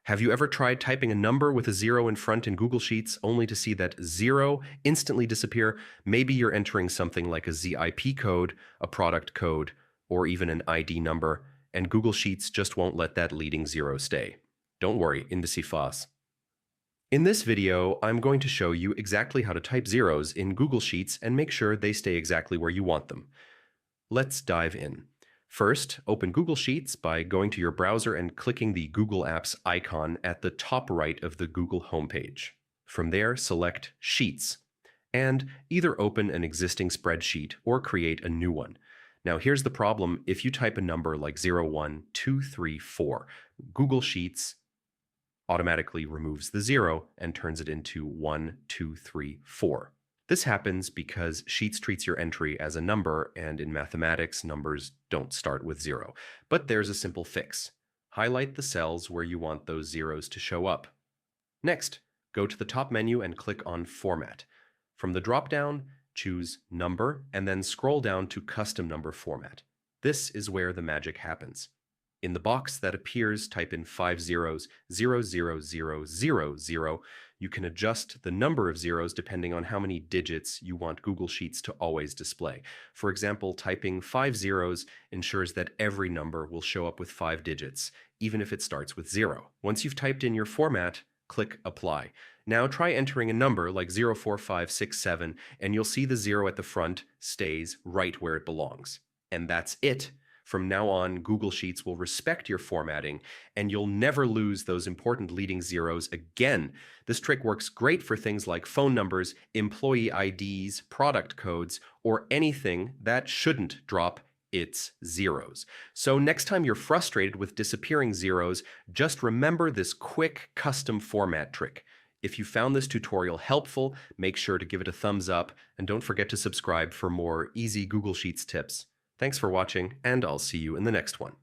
Have you ever tried typing a number with a zero in front in Google Sheets only to see that zero instantly disappear? Maybe you're entering something like a ZIP code, a product code, or even an ID number, and Google Sheets just won't let that leading zero stay. Don't worry, indeci faz. In this video, I'm going to show you exactly how to type zeros in Google Sheets and make sure they stay exactly where you want them. Let's dive in. First, open Google Sheets by going to your browser and clicking the Google Apps icon at the top right of the Google homepage. From there, select Sheets, and either open an existing spreadsheet or create a new one. Now, here's the problem. If you type a number like 01234, Google Sheets automatically removes the zero and turns it into 1234. This happens because Sheets treats your entry as a number, and in mathematics, numbers don't start with zero. But there's a simple fix. Highlight the cells where you want those zeros to show up. Next, go to the top menu and click on Format. From the drop-down, choose Number, and then scroll down to Custom Number Format. This is where the magic happens. In the box that appears, type in 5 zeros, 00000. You can adjust the number of zeros depending on how many digits you want Google Sheets to always display. For example, typing 5 zeros ensures that every number will show up with 5 digits, even if it starts with 0. Once you've typed in your format, click Apply. Now try entering a number like 04567, and you'll see the 0 at the front stays right where it belongs. And that's it. From now on, Google Sheets will respect your formatting, and you'll never lose those important leading zeros again. This trick works great for things like phone numbers, employee IDs, product codes, or anything that shouldn't drop its zeros. So next time you're frustrated with disappearing zeros, just remember this quick custom format trick. If you found this tutorial helpful, make sure to give it a thumbs up, and don't forget to subscribe for more easy Google Sheets tips. Thanks for watching, and I'll see you in the next one.